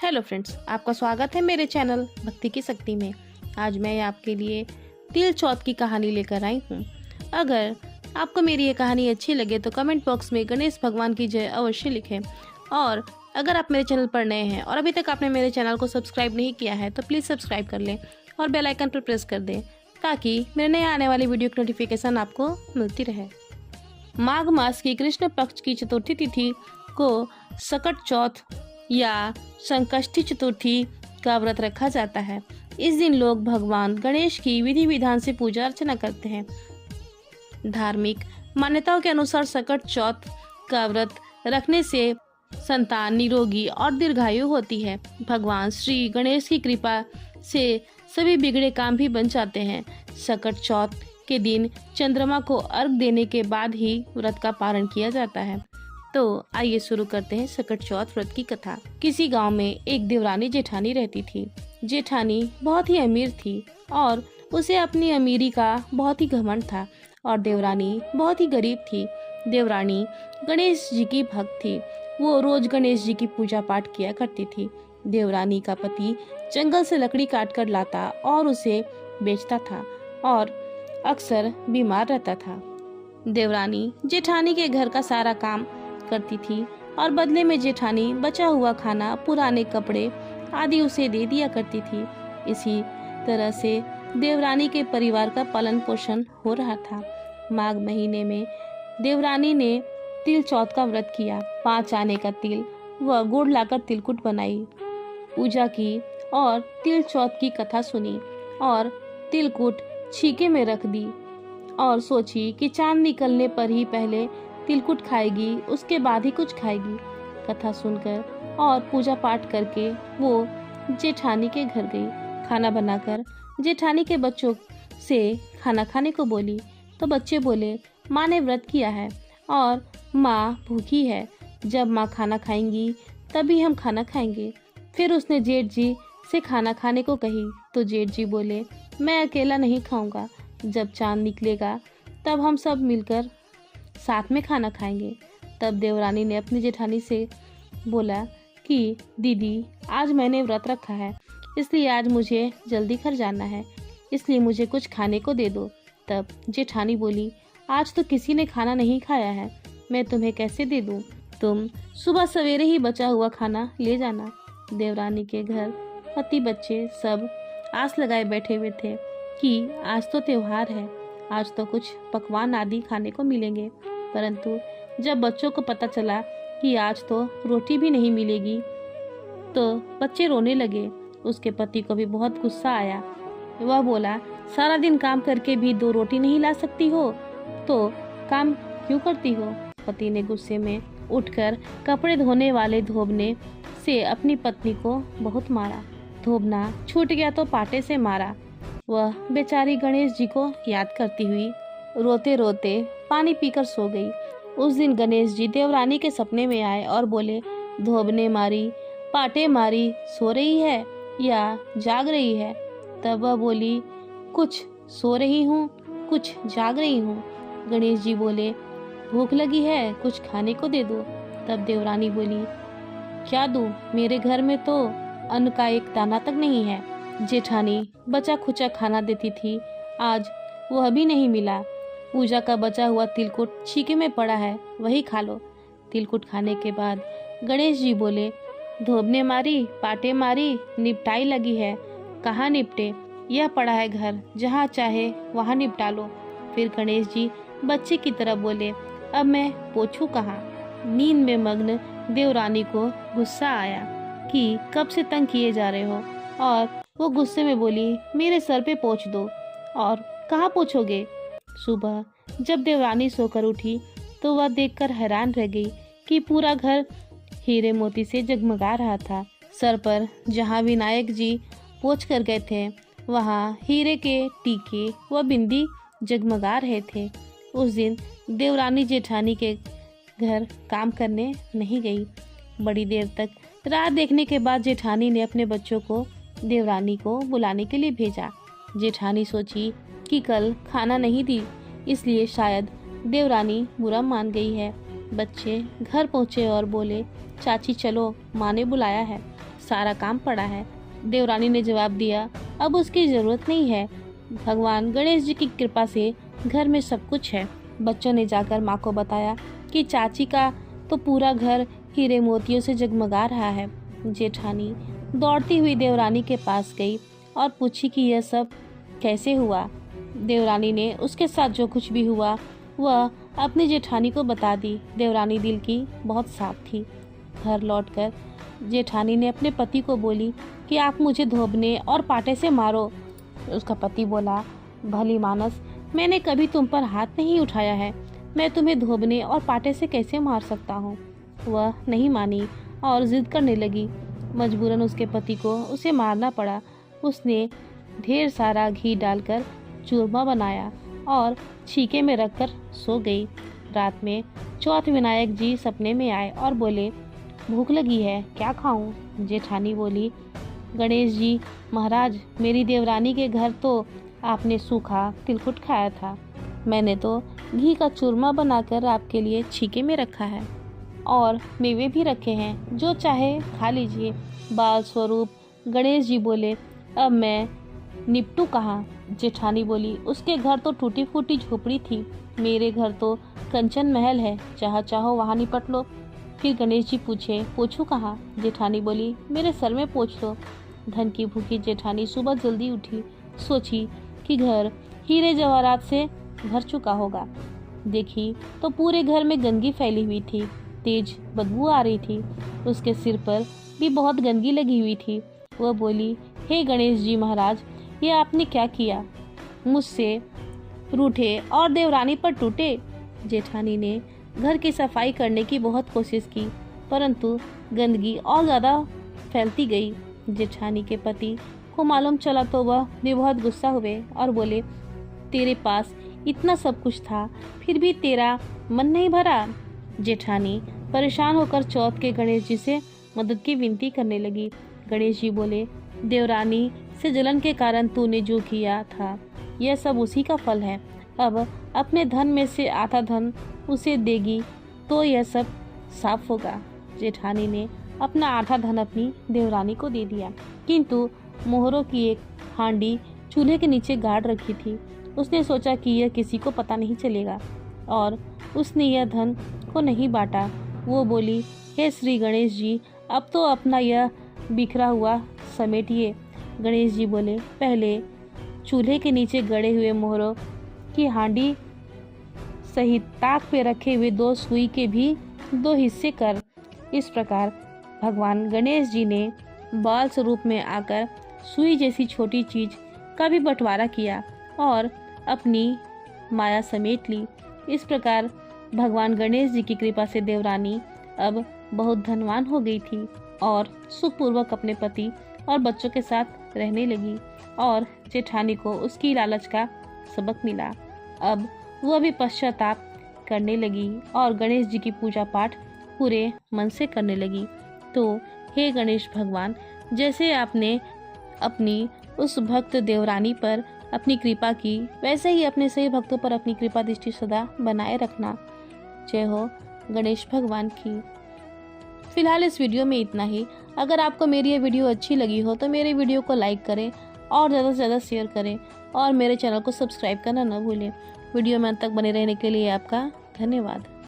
Hello friends, आपका स्वागत है मेरे चैनल भक्ति की शक्ति में। आज मैं आपके लिए तिल चौथ की कहानी लेकर आई हूँ। अगर आपको मेरी ये कहानी अच्छी लगे तो कमेंट बॉक्स में गणेश भगवान की जय अवश्य लिखें। और अगर आप मेरे चैनल पर नए हैं और अभी तक आपने मेरे चैनल को सब्सक्राइब नहीं किया है तो प्लीज़ सब्सक्राइब कर लें और बेल आइकन पर प्रेस कर दें ताकि मेरे नए आने वाली वीडियो की नोटिफिकेशन आपको मिलती रहे। माघ मास की कृष्ण पक्ष की चतुर्थी तिथि को सकट चौथ या संकष्टी चतुर्थी का व्रत रखा जाता है। इस दिन लोग भगवान गणेश की विधि विधान से पूजा अर्चना करते हैं। धार्मिक मान्यताओं के अनुसार सकट चौथ का व्रत रखने से संतान निरोगी और दीर्घायु होती है। भगवान श्री गणेश की कृपा से सभी बिगड़े काम भी बन जाते हैं। सकट चौथ के दिन चंद्रमा को अर्घ देने के बाद ही व्रत का पारण किया जाता है। तो आइए शुरू करते हैं सकट चौथ व्रत की कथा। किसी गांव में एक देवरानी जेठानी रहती थी। जेठानी बहुत ही अमीर थी और उसे अपनी अमीरी का बहुत ही घमंड था और देवरानी बहुत ही गरीब थी। देवरानी गणेश जी की भक्त थी। वो रोज गणेश जी की पूजा पाठ किया करती थी। देवरानी का पति जंगल से लकड़ी काट कर लाता और उसे बेचता था और अक्सर बीमार रहता था। देवरानी जेठानी के घर का सारा काम करती थी और बदले में जेठानी बचा हुआ खाना, पुराने कपड़े आदि उसे दे दिया करती थी। इसी तरह से देवरानी के परिवार का पालन पोषण हो रहा था। माघ महीने में देवरानी ने तिल चौथ का व्रत किया। 5 आने का तिल व गुड़ लाकर तिलकुट बनाई, पूजा की और तिल चौथ की कथा सुनी और तिलकुट छीके में रख दी और सोची कि चांद निकलने पर ही पहले तिलकुट खाएगी, उसके बाद ही कुछ खाएगी। कथा सुनकर और पूजा पाठ करके वो जेठानी के घर गई। खाना बनाकर जेठानी के बच्चों से खाना खाने को बोली तो बच्चे बोले, माँ ने व्रत किया है और माँ भूखी है। जब माँ खाना खाएंगी तभी हम खाना खाएंगे। फिर उसने जेठ जी से खाना खाने को कही तो जेठ जी बोले, मैं अकेला नहीं खाऊंगा। जब चांद निकलेगा तब हम सब मिलकर साथ में खाना खाएंगे। तब देवरानी ने अपनी जेठानी से बोला कि दीदी, आज मैंने व्रत रखा है, इसलिए आज मुझे जल्दी घर जाना है, इसलिए मुझे कुछ खाने को दे दो। तब जेठानी बोली, आज तो किसी ने खाना नहीं खाया है, मैं तुम्हें कैसे दे दूं? तुम सुबह सवेरे ही बचा हुआ खाना ले जाना। देवरानी के घर पति बच्चे सब आस लगाए बैठे हुए थे कि आज तो त्योहार है, आज तो कुछ पकवान आदि खाने को मिलेंगे। परंतु जब बच्चों को पता चला कि आज तो रोटी भी नहीं मिलेगी तो बच्चे रोने लगे। उसके पति को भी बहुत गुस्सा आया। वह बोला, सारा दिन काम करके भी 2 रोटी नहीं ला सकती हो तो काम क्यों करती हो? पति ने गुस्से में उठकर कपड़े धोने वाले धोबने से अपनी पत्नी को बहुत मारा। धोबना छूट गया तो पाटे से मारा। वह बेचारी गणेश जी को याद करती हुई रोते रोते पानी पीकर सो गई। उस दिन गणेश जी देवरानी के सपने में आए और बोले, धोबने मारी, पाटे मारी, सो रही है या जाग रही है? तब वह बोली, कुछ सो रही हूँ, कुछ जाग रही हूँ। गणेश जी बोले, भूख लगी है, कुछ खाने को दे दो। तब देवरानी बोली, क्या दूँ? मेरे घर में तो अन्न का एक दाना तक नहीं है। जेठानी बचा खुचा खाना देती थी, आज वह भी नहीं मिला। पूजा का बचा हुआ तिलकुट छीके में पड़ा है, वही खा लो। तिलकुट खाने के बाद गणेश जी बोले, धोबने मारी, पाटे मारी, निपटाई लगी है, कहाँ निपटे? यह पड़ा है घर, जहाँ चाहे वहाँ निपटा लो। फिर गणेश जी बच्चे की तरह बोले, अब मैं पोछूं कहाँ? नींद में मग्न देवरानी को गुस्सा आया कि कब से तंग किए जा रहे हो, और वो गुस्से में बोली, मेरे सर पे पोंछ दो। और कहाँ पोछोगे? सुबह जब देवरानी सोकर उठी तो वह देखकर हैरान रह गई कि पूरा घर हीरे मोती से जगमगा रहा था। सर पर जहाँ विनायक जी पोंछ कर गए थे वहाँ हीरे के टीके व बिंदी जगमगा रहे थे। उस दिन देवरानी जेठानी के घर काम करने नहीं गई। बड़ी देर तक राह देखने के बाद जेठानी ने अपने बच्चों को देवरानी को बुलाने के लिए भेजा। जेठानी सोची कि कल खाना नहीं दी, इसलिए शायद देवरानी बुरा मान गई है। बच्चे घर पहुँचे और बोले, चाची चलो, माँ ने बुलाया है। सारा काम पड़ा है। देवरानी ने जवाब दिया, अब उसकी ज़रूरत नहीं है, भगवान गणेश जी की कृपा से घर में सब कुछ है। बच्चों ने जाकर माँ को बताया कि चाची का तो पूरा घर हीरे मोतियों से जगमगा रहा है। जेठानी दौड़ती हुई देवरानी के पास गई और पूछी कि यह सब कैसे हुआ। देवरानी ने उसके साथ जो कुछ भी हुआ वह अपनी जेठानी को बता दी। देवरानी दिल की बहुत साफ थी। घर लौटकर जेठानी ने अपने पति को बोली कि आप मुझे धोबने और पाटे से मारो। उसका पति बोला, भली मानस, मैंने कभी तुम पर हाथ नहीं उठाया है, मैं तुम्हें धोबने और पाटे से कैसे मार सकता हूँ। वह नहीं मानी और जिद करने लगी। मजबूरन उसके पति को उसे मारना पड़ा। उसने ढेर सारा घी डालकर चूरमा बनाया और छीके में रखकर सो गई। रात में चौथ विनायक जी सपने में आए और बोले, भूख लगी है, क्या खाऊं? जेठानी बोली, गणेश जी महाराज, मेरी देवरानी के घर तो आपने सूखा तिलकुट खाया था, मैंने तो घी का चूरमा बनाकर आपके लिए छीके में रखा है और मेवे भी रखे हैं, जो चाहे खा लीजिए। बाल स्वरूप गणेश जी बोले, अब मैं निपटू कहाँ? जेठानी बोली, उसके घर तो टूटी फूटी झोपड़ी थी, मेरे घर तो कंचन महल है, जहाँ चाहो वहाँ निपट लो। फिर गणेश जी पूछे, पोछू कहाँ? जेठानी बोली, मेरे सर में पोछ लो। धन की भूखी जेठानी सुबह जल्दी उठी, सोची कि घर हीरे जवाहरात से भर चुका होगा। देखी तो पूरे घर में गंदगी फैली हुई थी, तेज बदबू आ रही थी, उसके सिर पर भी बहुत गंदगी लगी हुई थी। वह बोली, हे गणेश जी महाराज, ये आपने क्या किया? मुझसे रूठे और देवरानी पर टूटे। जेठानी ने घर की सफाई करने की बहुत कोशिश की, परंतु गंदगी और ज़्यादा फैलती गई। जेठानी के पति को मालूम चला तो वह भी बहुत गुस्सा हुए और बोले, तेरे पास इतना सब कुछ था, फिर भी तेरा मन नहीं भरा? जेठानी परेशान होकर चौथ के गणेश जी से मदद की विनती करने लगी। गणेश जी बोले, देवरानी से जलन के कारण तूने जो किया था, यह सब उसी का फल है। अब अपने धन में से आधा धन उसे देगी तो यह सब साफ होगा। जेठानी ने अपना आधा धन अपनी देवरानी को दे दिया, किंतु मोहरों की एक हांडी चूल्हे के नीचे गाड़ रखी थी। उसने सोचा कि यह किसी को पता नहीं चलेगा और उसने यह धन को नहीं बांटा। वो बोली, हे श्री गणेश जी, अब तो अपना यह बिखरा हुआ समेटिए। गणेश जी बोले, पहले चूल्हे के नीचे गड़े हुए मोहरों की हांडी सहित ताक पे रखे हुए 2 सुई के भी 2 हिस्से कर। इस प्रकार भगवान गणेश जी ने बाल स्वरूप में आकर सुई जैसी छोटी चीज का भी बंटवारा किया और अपनी माया समेट ली। इस प्रकार भगवान गणेश जी की कृपा से देवरानी अब बहुत धनवान हो गई थी और सुखपूर्वक अपने पति और बच्चों के साथ रहने लगी और जेठानी को उसकी लालच का सबक मिला। अब वह भी पश्चाताप करने लगी और गणेश जी की पूजा पाठ पूरे मन से करने लगी। तो हे गणेश भगवान, जैसे आपने अपनी उस भक्त देवरानी पर अपनी कृपा की, वैसे ही अपने सही भक्तों पर अपनी कृपा दृष्टि सदा बनाए रखना। जय हो गणेश भगवान की। फिलहाल इस वीडियो में इतना ही। अगर आपको मेरी ये वीडियो अच्छी लगी हो तो मेरे वीडियो को लाइक करें और ज़्यादा से ज़्यादा शेयर करें और मेरे चैनल को सब्सक्राइब करना न भूलें। वीडियो में अंत तक बने रहने के लिए आपका धन्यवाद।